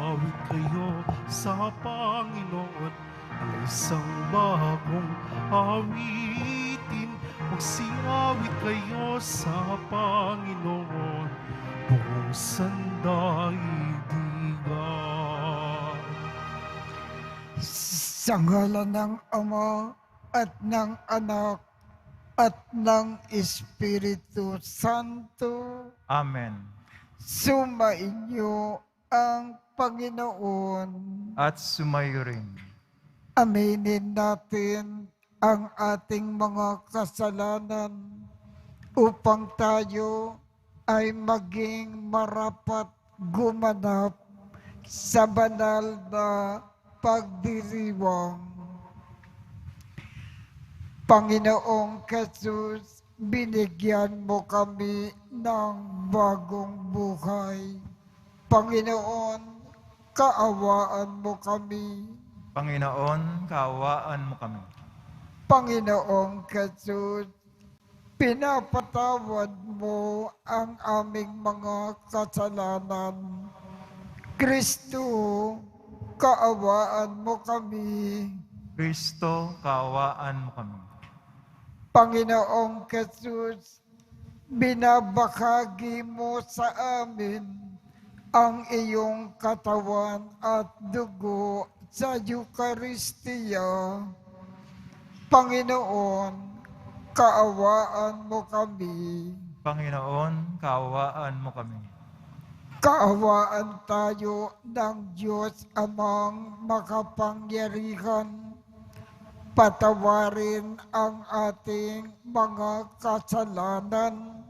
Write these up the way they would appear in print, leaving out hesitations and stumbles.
Awit kayo sa Panginoon, isang bagong awitin. Magsingawit kayo sa Panginoon, buong sandaigdigan. Sa ngalan ng Ama at ng Anak at ng Espiritu Santo, Amen. sumainyo ang Panginoon. At sumayo rin. Aminin natin ang ating mga kasalanan upang tayo ay maging marapat gumanap sa banal na pagdiriwang. Panginoong Jesus, binigyan mo kami ng bagong buhay. Panginoon, kaawaan mo kami. Panginoon, kaawaan mo kami. Panginoong Jesus, pinapatawad mo ang aming mga kasalanan. Kristo, kaawaan mo kami. Kristo, kaawaan mo kami. Panginoong Jesus, binabahagi mo sa amin ang iyong katawan at dugo sa Eucharistia. Panginoon, kaawaan mo kami. Panginoon, kaawaan mo kami. Kaawaan tayo ng Diyos Amang makapangyarihan. Patawarin ang ating mga kasalanan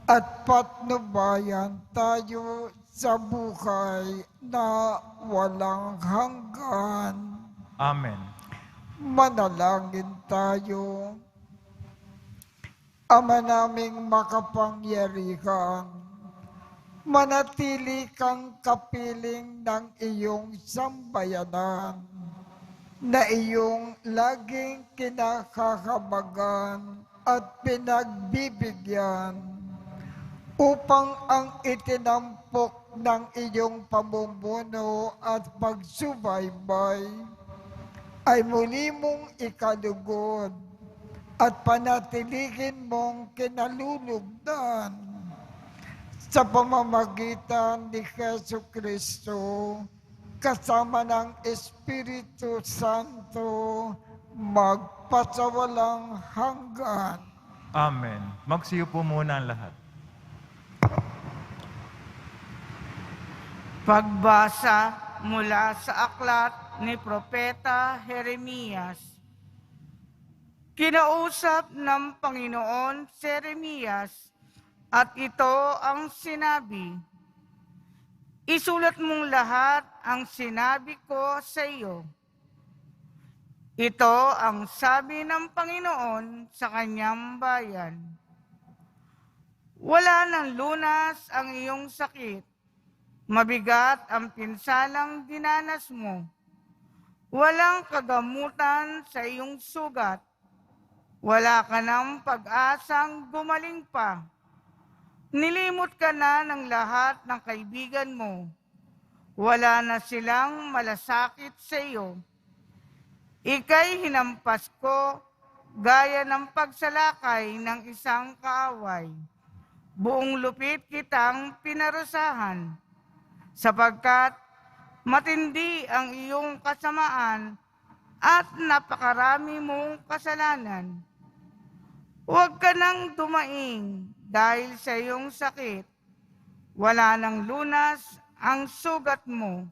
at patnubayan tayo sa buhay na walang hanggan. Amen. Manalangin tayo. Ama naming makapangyarihan, manatili kang kapiling ng iyong sambayanan na iyong laging kinakakabagan at pinagbibigyan upang ang itinampok ng iyong pamumuno at pagsubaybay ay muli mong ikalugod at panatilihin mong kinalulugdan sa pamamagitan ni Jesucristo kasama ng Espiritu Santo magpasawalang hanggan. Amen. Magsiyo po muna ang lahat. Pagbasa mula sa aklat ni Propeta Jeremias. Kinausap ng Panginoon si Jeremias at ito ang sinabi, isulat mong lahat ang sinabi ko sa iyo. Ito ang sabi ng Panginoon sa kanyang bayan. Wala ng lunas ang iyong sakit. Mabigat ang pinsalang dinanas mo. Walang kagamutan sa iyong sugat. Wala ka ng pag-asang gumaling pa. Nilimot ka na ng lahat ng kaibigan mo. Wala na silang malasakit sa iyo. Ika'y hinampas ko gaya ng pagsalakay ng isang kaaway. Buong lupit kitang pinarusahan, sapagkat matindi ang iyong kasamaan at napakarami mong kasalanan. Huwag ka nang dumaing dahil sa iyong sakit. Wala nang lunas ang sugat mo.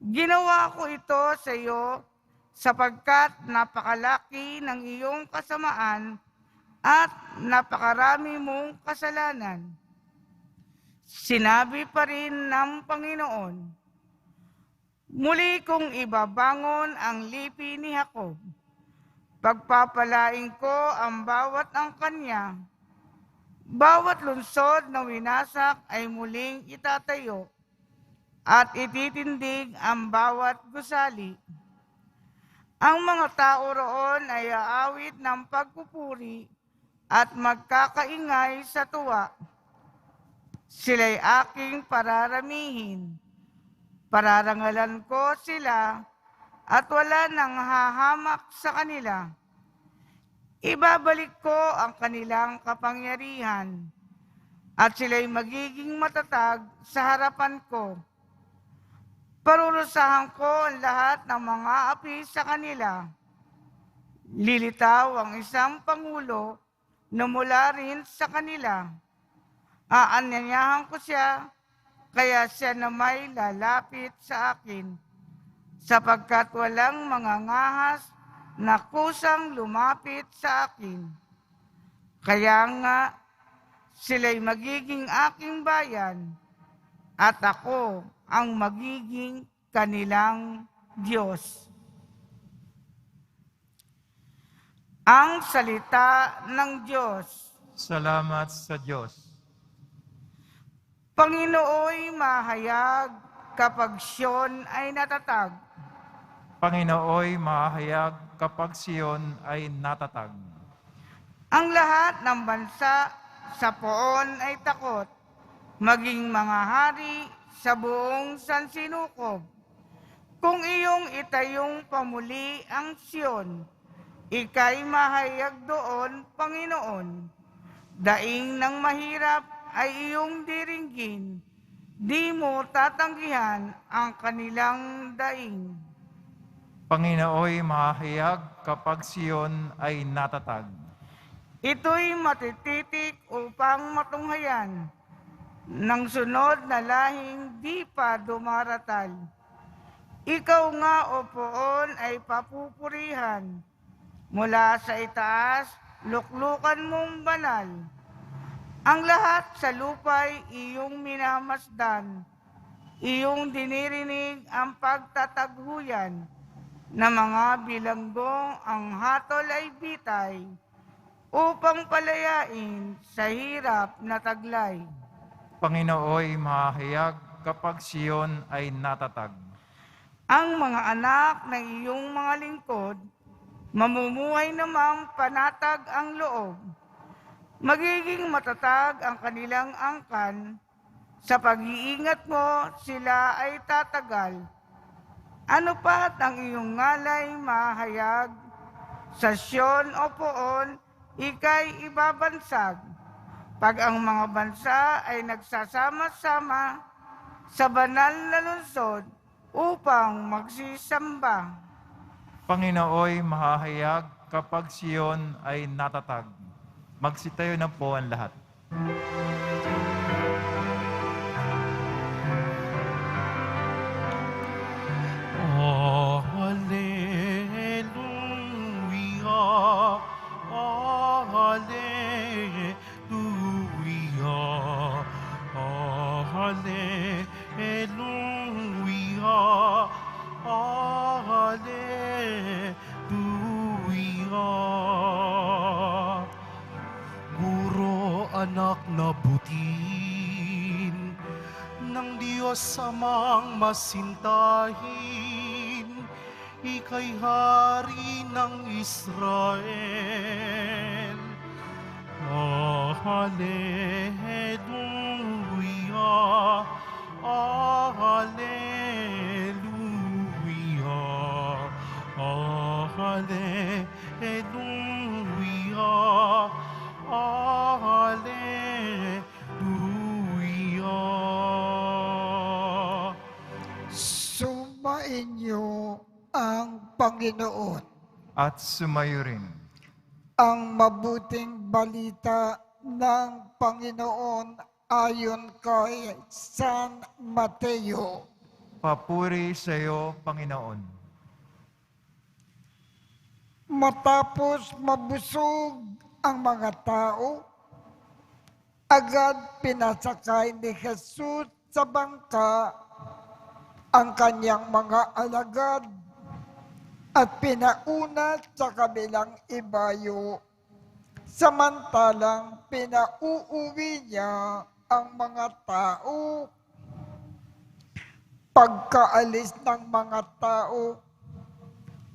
Ginawa ko ito sa iyo sapagkat napakalaki ng iyong kasamaan at napakarami mong kasalanan. Sinabi pa rin ng Panginoon, muli kong ibabangon ang lipi ni Jacob. Pagpapalain ko ang bawat angkan. Bawat lungsod na winasak ay muling itatayo at ititindig ang bawat gusali. Ang mga tao roon ay aawit ng pagpupuri at magkakaingay sa tuwa. Sila'y aking pararamihin. Pararangalan ko sila at wala nang hahamak sa kanila. Ibabalik ko ang kanilang kapangyarihan at sila'y magiging matatag sa harapan ko. Parurusahan ko ang lahat ng mga api sa kanila. Lilitaw ang isang pangulo na mula rin sa kanila. Aanyayahan ko siya, kaya siya na may lalapit sa akin, sapagkat walang mga ngahas na kusang lumapit sa akin. Kaya nga, sila'y magiging aking bayan, at ako ang magiging kanilang Diyos. Ang salita ng Diyos. Salamat sa Diyos. Panginooy mahayag kapag Siyon ay natatag. Panginooy mahayag kapag Siyon ay natatag. Ang lahat ng bansa sa poon ay takot, maging mga hari sa buong sansinukob. Kung iyong itayong pamuli ang Siyon, ika'y mahayag doon, Panginoon. Daing ng mahirap ay iyong diringgin, di mo tatanggihan ang kanilang daing. Panginooy mahayag kapag Siyon ay natatag. Ito'y matititik upang matunghayan ng sunod na lahing di pa dumaratal. Ikaw nga, O poon, ay papupurihan. Mula sa itaas, luklukan mong banal. Ang lahat sa lupa'y iyong minamasdan. Iyong dinirinig ang pagtataghuyan na mga bilanggong ang hatol ay bitay upang palayain sa hirap na taglay. Panginooy mahayag kapag Siyon ay natatag. Ang mga anak ng iyong mga lingkod, mamumuhay namang panatag ang loob. Magiging matatag ang kanilang angkan, sa pag-iingat mo sila ay tatagal. Ano pa't ang iyong ngalay mahayag, sa Siyon o poon, ika'y ibabansag. Pag ang mga bansa ay nagsasama-sama sa banal na lungsod upang magsisamba. Panginooy mahahayag kapag Siyon ay natatag. Magsitayo na po ang lahat. Hallelujah, hallelujah, hallelujah, hallelujah. Guro anak na butin ng Diyos amang masintahin, ika'y hari ng Israel. Hallelujah, hallelujah, hallelujah, hallelujah. Sumainyo ang Panginoon. At sumayo rin. Ang mabuting balita ng Panginoon ayon kay San Mateo. Papuri sa iyo, Panginoon. Matapos mabusog ang mga tao, agad pinasakay ni Jesus sa bangka ang kanyang mga alagad at pinauna sa kabilang ibayo, samantalang pinauuwi niya ang mga tao. Pagkaalis ng mga tao,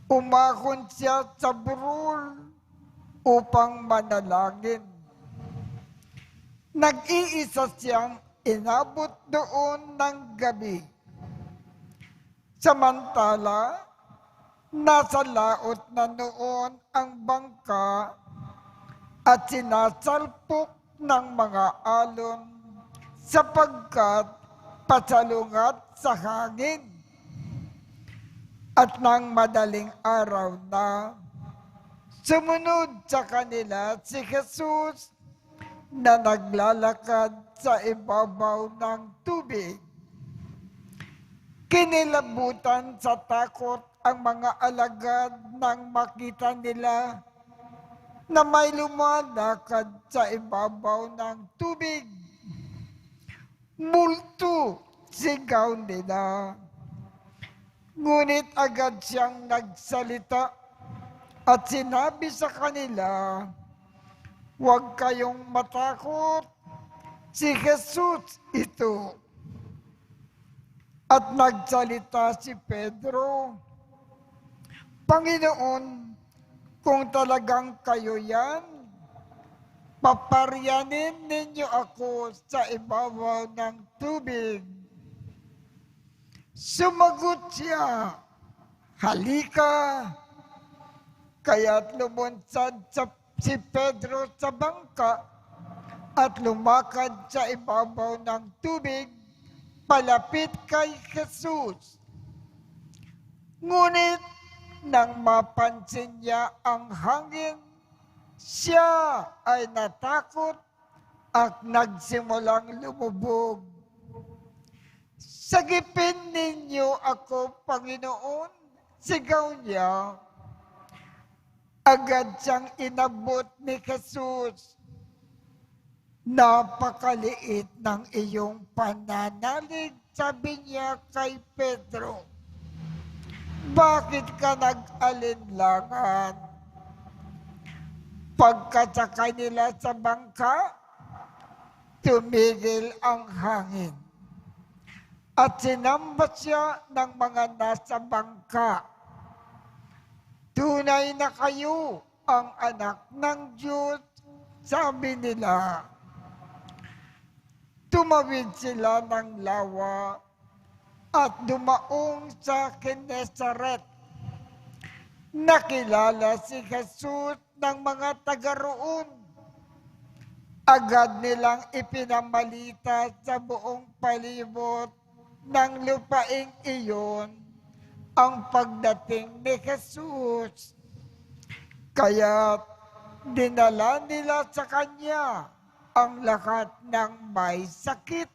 umahon siya sa burol upang manalangin. Nag-iisa siyang inabot doon ng gabi. Samantala, nasa laot na noon ang bangka at sinasalpok ng mga alon sapagkat pasalungat sa hangin. At nang madaling araw na, sumunod sa kanila si Jesus na naglalakad sa ibabaw ng tubig. Kinilabutan sa takot ang mga alagad nang makita nila na may lumalakad sa ibabaw ng tubig. Multo, sigaw nila. Ngunit agad siyang nagsalita at sinabi sa kanila, "Huwag kayong matakot, si Jesus ito." At nagsalita si Pedro, "Panginoon, kung talagang kayo yan, paparyanin ninyo ako sa ibabaw ng tubig." Sumagot siya, "Halika." Kaya't lumunsad si Pedro sa bangka at lumakad sa ibabaw ng tubig palapit kay Jesus. Ngunit nang mapansin niya ang hangin, siya ay natakot at nagsimulang lumubog. "Sagipin ninyo ako, Panginoon," sigaw niya. Agad siyang inabot ni Jesus. "Napakaliit ng iyong pananalig," sabi niya kay Pedro. "Bakit ka nag-alinlangan?" Pagkasakay nila sa bangka, tumigil ang hangin. At sinamba siya ng mga nasa bangka. "Tunay na kayo ang anak ng Diyos," sabi nila. Tumawid sila ng lawa at dumaong sa Genesaret. Nakilala si Jesus ng mga taga roon. Agad nilang ipinamalita sa buong palibot ng lupaing iyon ang pagdating ni Jesus. Kaya dinala nila sa kanya ang lahat ng may sakit.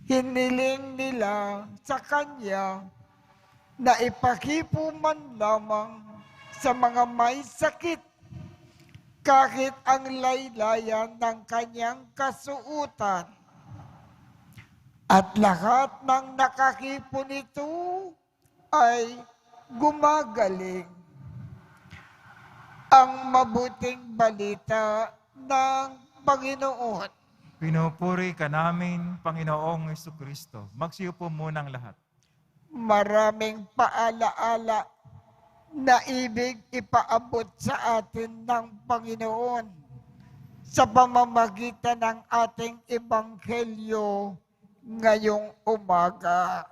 Hiniling nila sa kanya na ipakipo man lamang sa mga may sakit kahit ang laylayan ng kanyang kasuutan. At lahat ng nakakipo nito ay gumagaling. Ang mabuting balita ng Panginoon. Pinupuri ka namin, Panginoong Jesucristo. Magsiupo munang lahat. Maraming paalaala na ibig ipaabot sa atin ng Panginoon sa pamamagitan ng ating ebanghelyo ngayong umaga.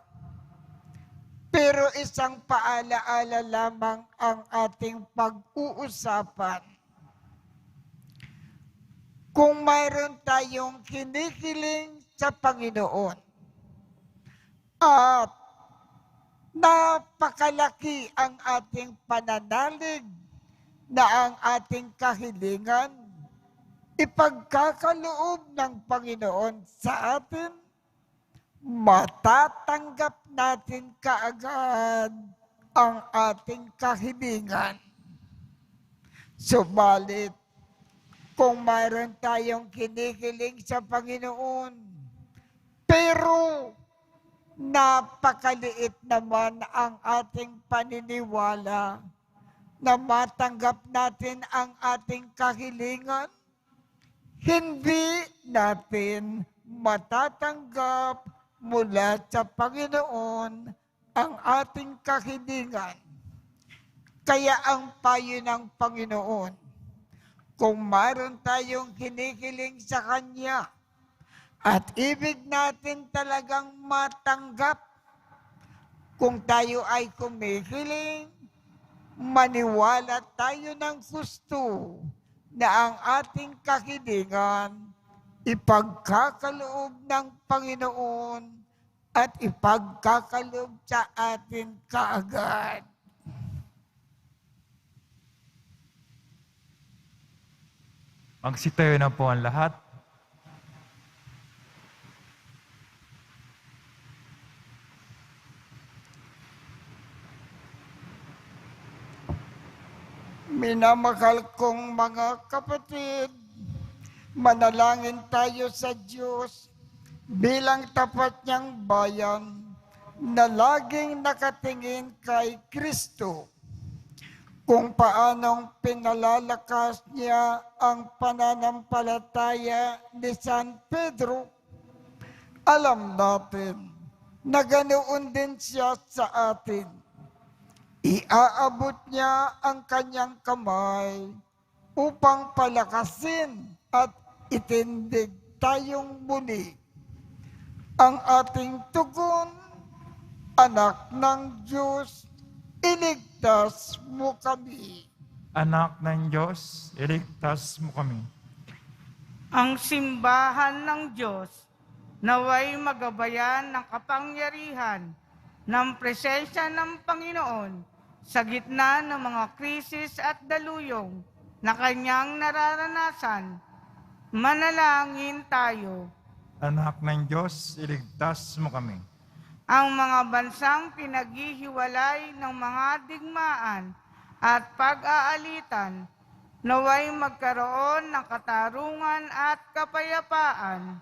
Pero isang paalaala lamang ang ating pag-uusapan. Kung mayroon tayong kinikiling sa Panginoon at napakalaki ang ating pananalig na ang ating kahilingan, ipagkakaloob ng Panginoon sa atin, matatanggap natin kaagad ang ating kahilingan. Subalit, kung mayroon tayong kinikiling sa Panginoon, pero napakaliit naman ang ating paniniwala na matanggap natin ang ating kahilingan, hindi natin matatanggap mula sa Panginoon ang ating kahilingan. Kaya ang payo ng Panginoon, kung mayroon tayong kinikiling sa Kanya at ibig natin talagang matanggap Kung tayo ay kumikiling, maniwala tayo ng gusto na ang ating kakilingan ipagkakaloob ng Panginoon at ipagkakaloob sa atin kaagad. Magsitayo na po ang lahat. Minamahal kong mga kapatid, manalangin tayo sa Diyos bilang tapat niyang bayan na laging nakatingin kay Kristo. Kung paanong pinalalakas niya ang pananampalataya ni San Pedro, alam natin na ganoon din siya sa atin. Iaabot niya ang kanyang kamay upang palakasin at itindig tayong muli. Ang ating tugon, anak ng Diyos, iligtas mo kami. Anak ng Diyos, iligtas mo kami. Ang simbahan ng Diyos naway magabayan ng kapangyarihan ng presensya ng Panginoon sa gitna ng mga krisis at daluyong na kanyang nararanasan. Manalangin tayo. Anak ng Diyos, iligtas mo kami. Ang mga bansang pinaghihiwalay ng mga digmaan at pag-aalitan, naway magkaroon ng katarungan at kapayapaan.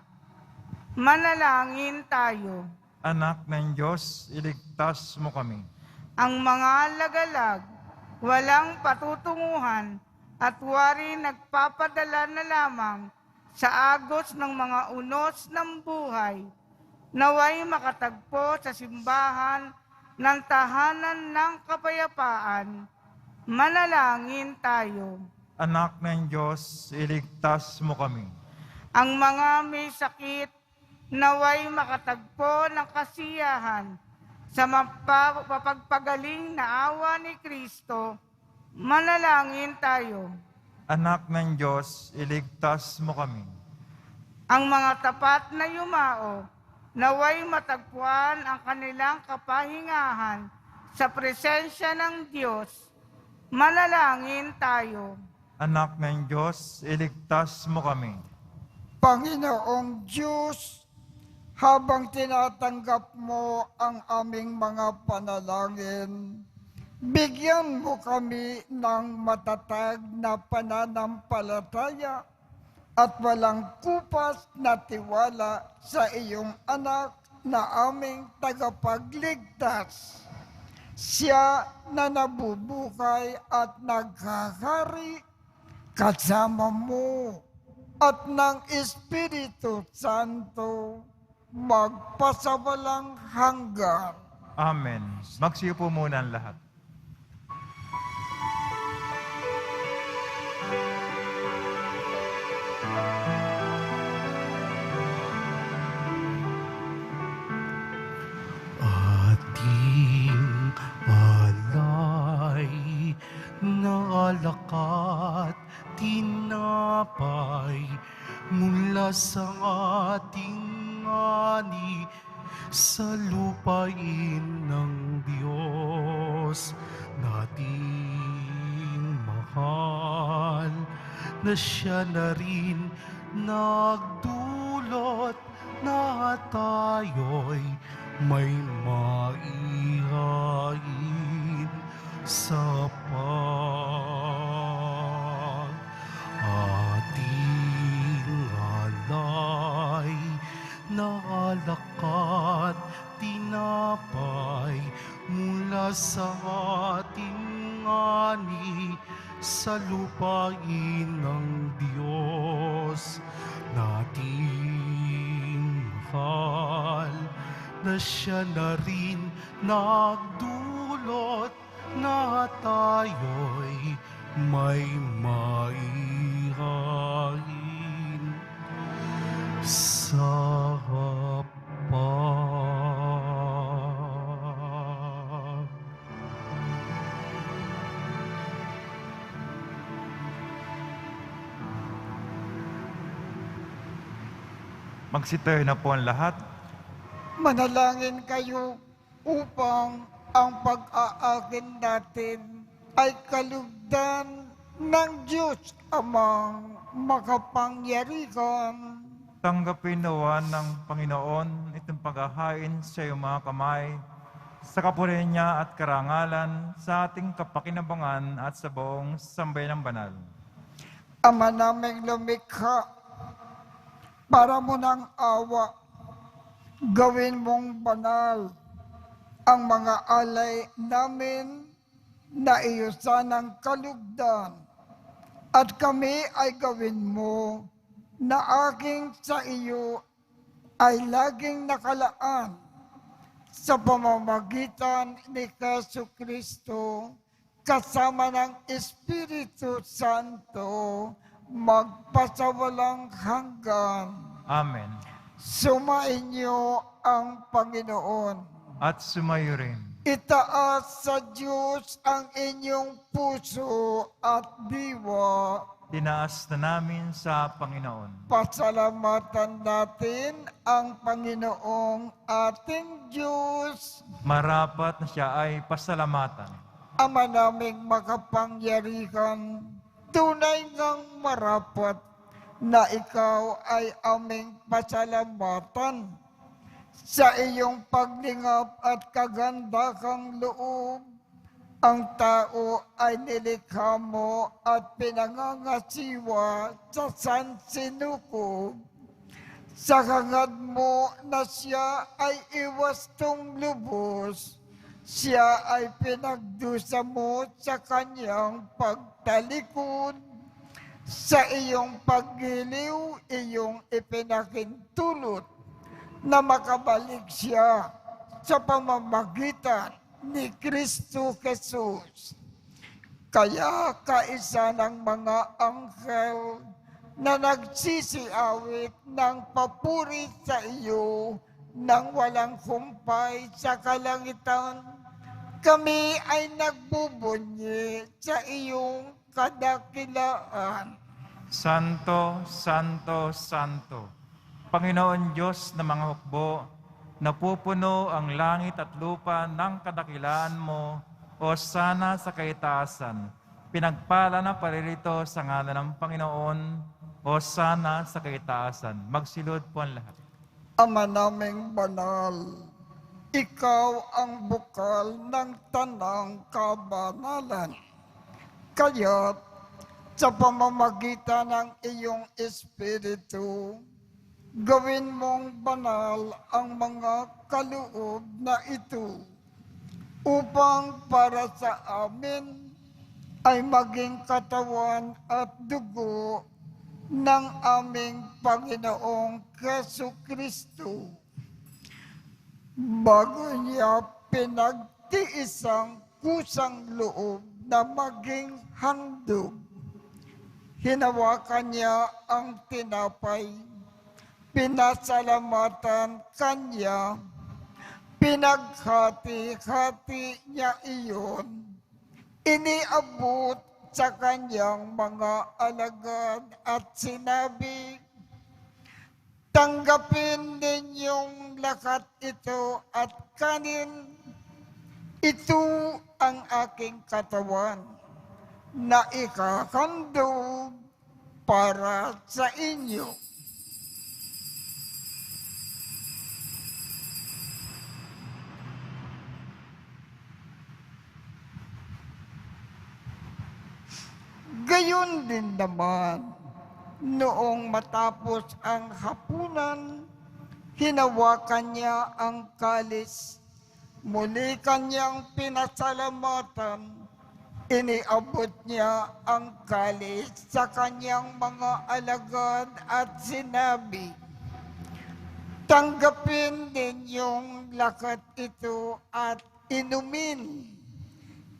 Manalangin tayo. Anak ng Diyos, iligtas mo kami. Ang mga lagalag, walang patutunguhan at wari nagpapadala na lamang sa agos ng mga unos ng buhay, naway makatagpo sa simbahan ng tahanan ng kapayapaan. Manalangin tayo. Anak ng Diyos, iligtas mo kami. Ang mga may sakit, naway makatagpo ng kasiyahan sa mapagpagaling na awa ni Kristo. Manalangin tayo. Anak ng Diyos, iligtas mo kami. Ang mga tapat na yumao, naway matagpuan ang kanilang kapahingahan sa presensya ng Diyos. Manalangin tayo. Anak ng Diyos, iligtas mo kami. Panginoong Diyos, habang tinatanggap mo ang aming mga panalangin, bigyan mo kami ng matatag na pananampalataya at walang kupas na tiwala sa iyong anak na aming tagapagligtas. Siya na nabubuhay at naghahari kasama mo at ng Espiritu Santo magpasawalang hanggan. Amen. Magsiyo po muna ang lahat. Ating alay na alakat tinapay mula sa ating ani sa lupain ng Diyos nating mahal, na siya na rin nagdulot na tayo'y may maihain sa ating alay na alakat tinapay mula sa ating ani sa lupain ng Diyos nating mahal, na siya na rin nagdulot na tayo'y may maihain sa hapag. Magsitayo na po ang lahat. Manalangin kayo upang ang pag-aakin natin ay kalugdan ng Diyos Amang makapangyarihan. Tanggapin nawa ng Panginoon itong paghahain sa iyong mga kamay, sa kapurihan niya at karangalan, sa ating kapakinabangan at sa buong sambayanang banal. Ama naming lumikha, para mo ng awa, gawin mong banal ang mga alay namin na iyo sanang kalugdan, at kami ay gawin mo na aking sa iyo ay laging nakalaan sa pamamagitan ni Jesucristo kasama ng Espiritu Santo magpasawalang hanggan. Amen. Sumainyo ang Panginoon. At sumayo rin. Itaas sa Diyos ang inyong puso at diwa. Tinaas na namin sa Panginoon. Pasalamatan natin ang Panginoong ating Diyos. Marapat na siya ay pasalamatan. Ama naming makapangyarihan, tunay ngang marapat na ikaw ay aming pasalamatan sa iyong paglingap at kagandahang loob. Ang tao ay nilikha mo at pinangangasiwa sa sansinukob. Sa hangad mo na siya ay iwastong lubos, siya ay pinagdusa mo sa kanyang pagtalikod. Sa iyong paggiliw, iyong ipinakintulot na makabalik siya sa pamamagitan ni Kristo Jesus. Kaya kaisa ng mga anghel na nagsisiawit ng papuri sa iyo nang walang humpay sa kalangitan, kami ay nagbubunyi sa iyong kadakilaan. Santo, Santo, Santo, Panginoon Diyos ng mga hukbo, napupuno ang langit at lupa ng kadakilaan mo, o sana sa kaitaasan. Pinagpala na paririto sa ngalan ng Panginoon, o sana sa kaitaasan. Magsilod po ang lahat. Ama naming banal, ikaw ang bukal ng tanang kabanalan. Kaya't sa pamamagitan ng iyong Espiritu, gawin mong banal ang mga kaloob na ito upang para sa amin ay maging katawan at dugo ng aming Panginoong Jesucristo. Bago niya pinagtiisang kusang loob na maging handog, hinawakan niya ang tinapay, pinasalamatan kanya, pinaghati-hati niya iyon, iniabot sa kanyang mga alagad at sinabi, tanggapin ninyong lahat ito at kanin. Ito ang aking katawan na ikahandog para sa inyo. Gayon din naman, noong matapos ang hapunan, hinawakan niya ang kalis, muli kanyang pinasalamatan, iniabot niya ang kalis sa kanyang mga alagad at sinabi, tanggapin ninyong lahat ito at inumin.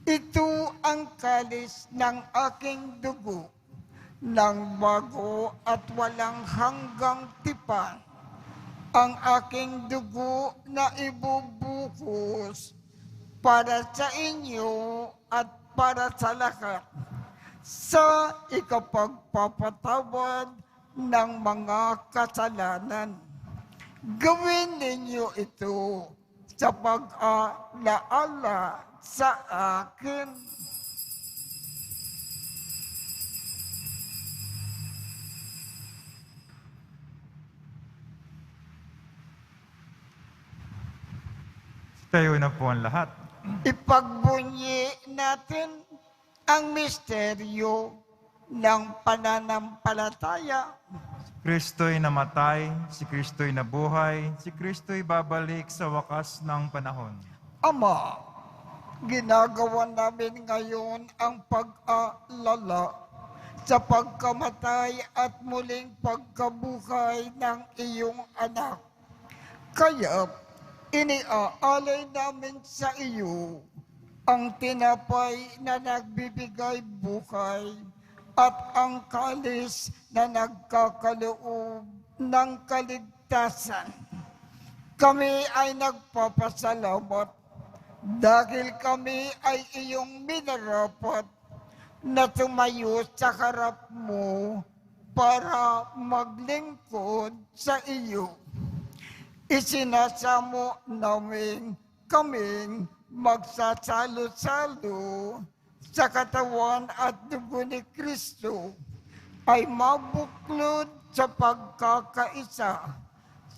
Ito ang kalis ng aking dugo, ng bago at walang hanggang tipan, ang aking dugo na ibubuhos para sa inyo at para sa lahat, sa ikapagpapatawad ng mga kasalanan. Gawin ninyo ito sa pag-alaala sa akin. Tayo na po ang lahat. Ipagbunyi natin ang misteryo ng pananampalataya. Kristo'y namatay, si Kristo'y nabuhay, si Kristo'y babalik sa wakas ng panahon. Ama, ginagawa namin ngayon ang pag-alala sa pagkamatay at muling pagkabuhay ng iyong anak. Kaya, iniaalay namin sa iyo ang tinapay na nagbibigay buhay at ang kalis na nagkakaloob ng kaligtasan. Kami ay nagpapasalamat dahil kami ay iyong minarapat na tumayo sa harap mo para maglingkod sa iyo. Isinasamo namin kaming magsasalo-salo sa katawan at dugo ni Kristo ay mabuklod sa pagkakaisa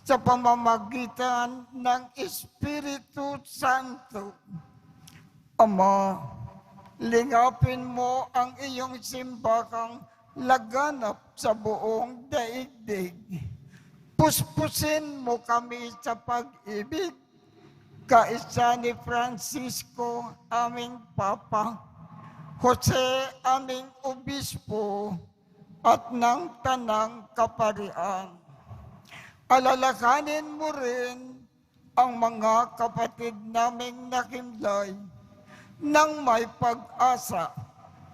sa pamamagitan ng Espiritu Santo. Ama, lingapin mo ang iyong simbahang laganap sa buong daigdig. Puspusin mo kami sa pag-ibig, kaisa ni Francisco, aming Papa, Jose, aming Obispo, at ng Tanang Kaparian. Alalakanin mo rin ang mga kapatid naming nakimlay nang may pag-asa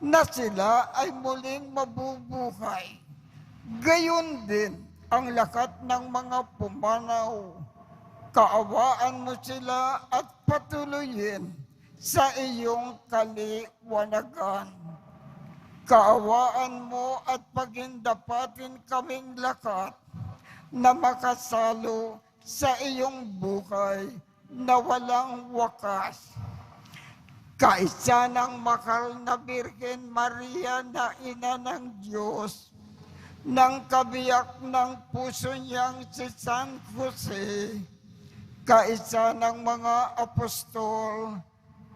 na sila ay muling mabubuhay. Gayon din ang lakat ng mga pumanaw. Kaawaan mo sila at patuloyin sa iyong kaliwanagan. Kaawaan mo at pagindapatin kaming lakat na makasalo sa iyong buhay na walang wakas. Kaisa ng mahal na Birhen Maria na ina ng Diyos, ng kabiyak ng puso niyang si San Jose, kaisa ng mga apostol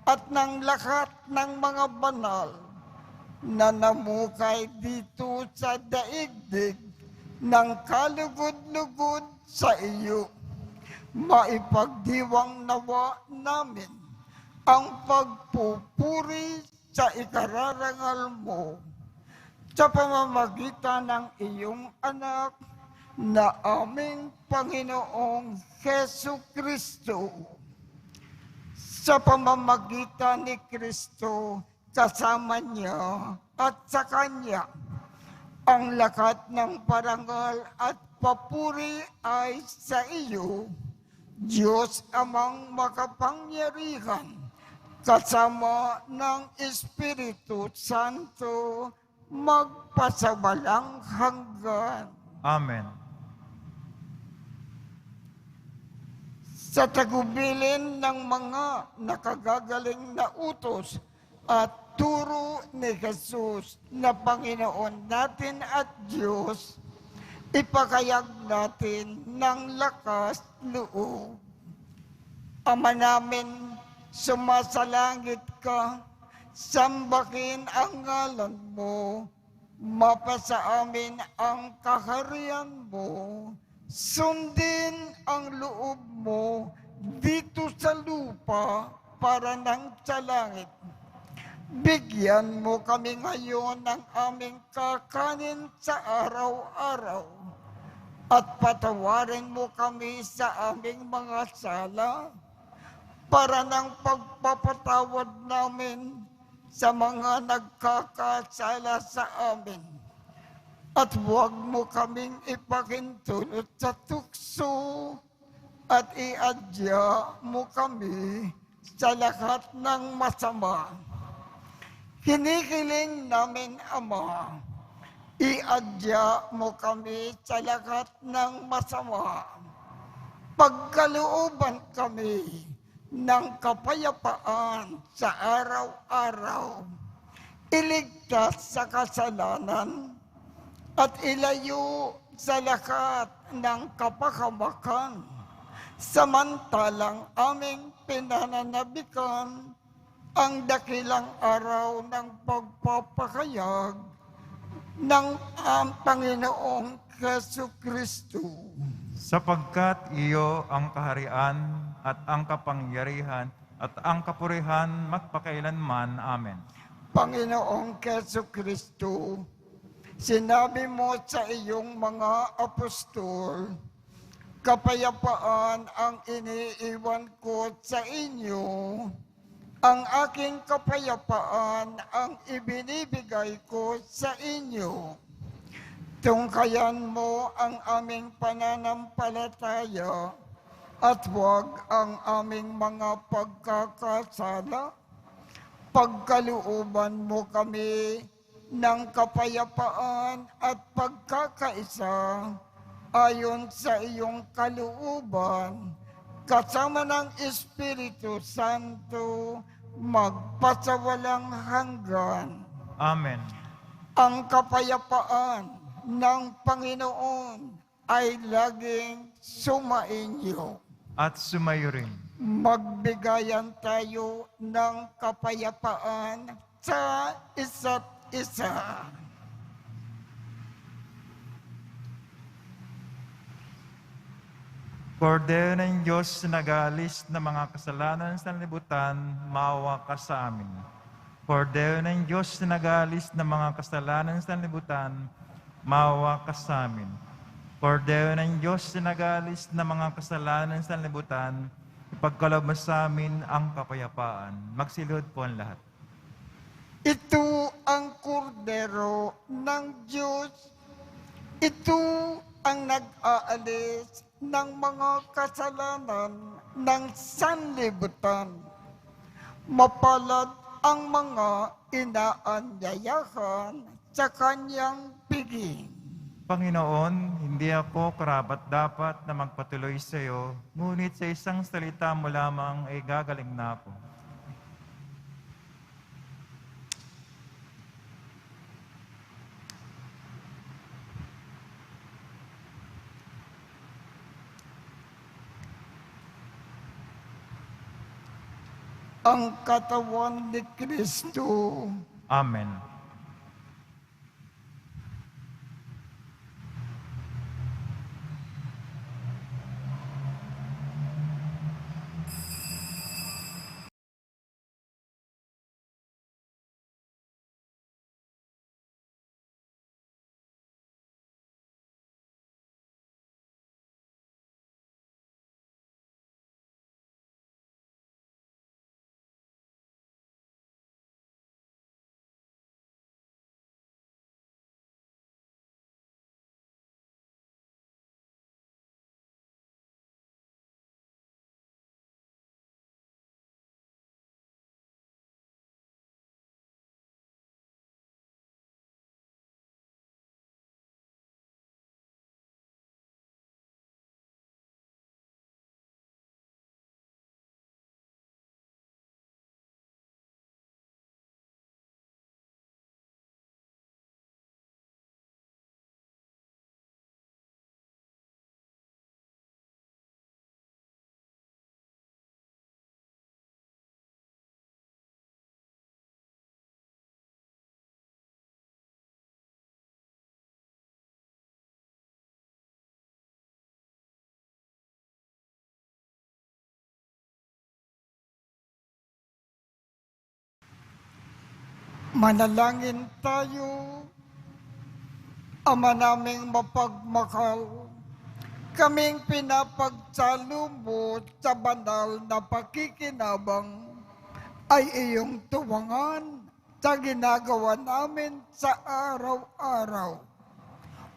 at ng lahat ng mga banal na namukay dito sa daigdig ng kalugod-lugod sa iyo. Maipagdiwang nawa namin ang pagpupuri sa ikararangal mo sa pamamagitan ng iyong anak na aming Panginoong Hesu Kristo. Sa pamamagitan ni Kristo, kasama niya at sa Kanya, ang lakat ng parangal at papuri ay sa iyo, Diyos Amang makapangyarihan, kasama ng Espiritu Santo, magpasawalang hanggan. Amen. Sa tagubilin ng mga nakagagaling na utos at turo ni Jesus na Panginoon natin at Diyos, ipakayag natin ng lakas loob. Ama namin, sumasalangit ka, sambahin ang ngalan mo, mapasa amin ang kaharian mo, sundin ang loob mo dito sa lupa para nang sa langit. Bigyan mo kami ngayon ng aming kakanin sa araw-araw at patawarin mo kami sa aming mga sala para ng pagpapatawad namin sa mga nagkakasala sa amin. At huwag mo kaming ipakintulot sa tukso at iadya mo kami sa lahat ng masama. Hinihiling namin, Ama, iadya mo kami sa lahat ng masama pagkalooban kami ng kapayapaan sa araw-araw, iligtas sa kasalanan, at ilayo sa lahat ng kapahamakan, samantalang aming pinananabikan ang dakilang araw ng pagpapahayag ng Panginoong Jesucristo. Sapagkat iyo ang kaharian at ang kapangyarihan at ang kapurihan magpakailanman. Amen. Panginoong Jesucristo, sinabi mo sa iyong mga apostol, kapayapaan ang iniiwan ko sa inyo, ang aking kapayapaan ang ibinibigay ko sa inyo. Tungkayan mo ang aming pananampalataya at huwag ang aming mga pagkakasala. Pagkalooban mo kami ng kapayapaan at pagkakaisa ayon sa iyong kalooban, kasama ng Espiritu Santo, magpasawalang hanggan. Amen. Ang kapayapaan ng Panginoon ay laging sumainyo. At sumayo rin. Magbigayan tayo ng kapayapaan sa isa't isa. Kordero ng Diyos na nag-aalis ng mga kasalanan sa libutan, maawa ka sa amin. Kordero ng Diyos na nag-aalis ng mga kasalanan sa libutan, maawa ka sa amin. Kordero ng Diyos na nag-aalis ng mga kasalanan sa libutan, ipagkaloob mo sa amin ang kapayapaan. Magsilod po ang lahat. Ito ang kordero ng Diyos. Ito ang nag-aalis ng mga kasalanan ng sanlibutan. Mapalad ang mga inaanyayahan sa kanyang piging. Panginoon, hindi ako karapat-dapat na magpatuloy sa iyo, ngunit sa isang salita mo lamang ay gagaling na ako. Ang katawan ni Kristo. Amen. Manalangin tayo. Ama naming mapagmahal, kaming pinapagsalubot sa banal na pakikinabang ay iyong tuwangan sa ginagawa namin sa araw-araw,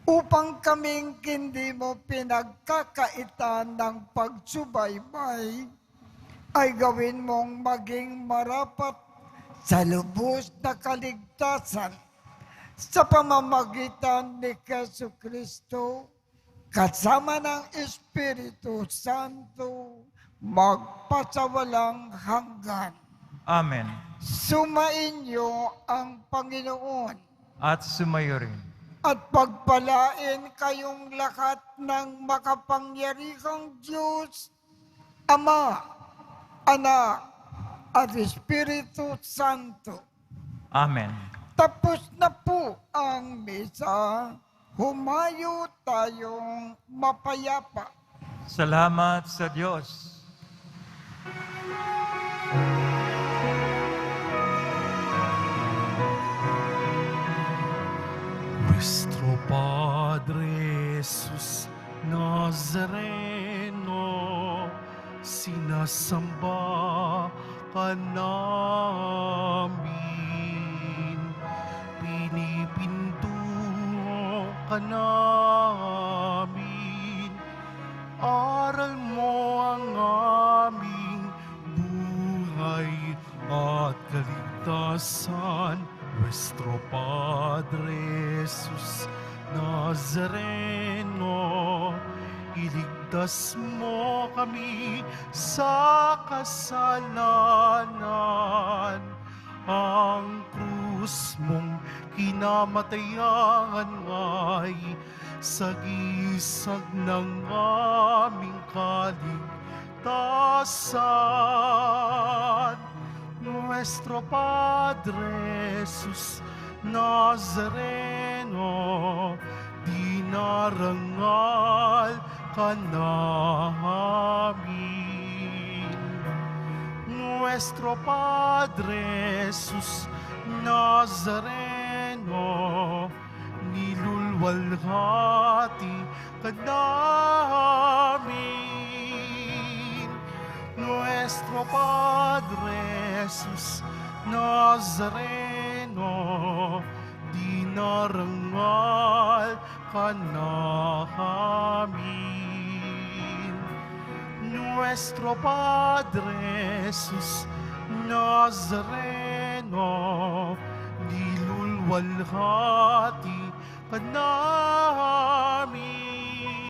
upang kaming hindi mo pinagkakaitan ng pagsubaybay, ay gawin mong maging marapat sa lubos na kaligtasan sa pamamagitan ni Jesucristo kasama ng Espiritu Santo, magpasawalang hanggan. Amen. Sumainyo ang Panginoon At sumayo rin. at pagpalain kayong lahat ng makapangyarihang Diyos, Ama, Anak, at Espiritu Santo. Amen. Tapos na po ang misa. Humayo tayong mapayapa. Salamat sa Diyos. Nuestro Padre Jesus Nazareno, sinasamba ka namin, pinipinto ka namin, aral mo ang aming buhay at kaligtasan. Nuestro Padre Jesus Nazareno, iligtas mo kami sa kasalanan. Ang krus mong kinamatayan ay sagisag ng aming kaligtasan. Nuestro Padre Jesus Nazareno, dinarangal ka namin. Nuestro Padre Jesus Nazareno, nilulwalhati ka namin. Nuestro Padre Jesus Nazareno, dinarangal ka namin. Nuestro Padre Jesus Nazareno, nilulwalhati ka namin.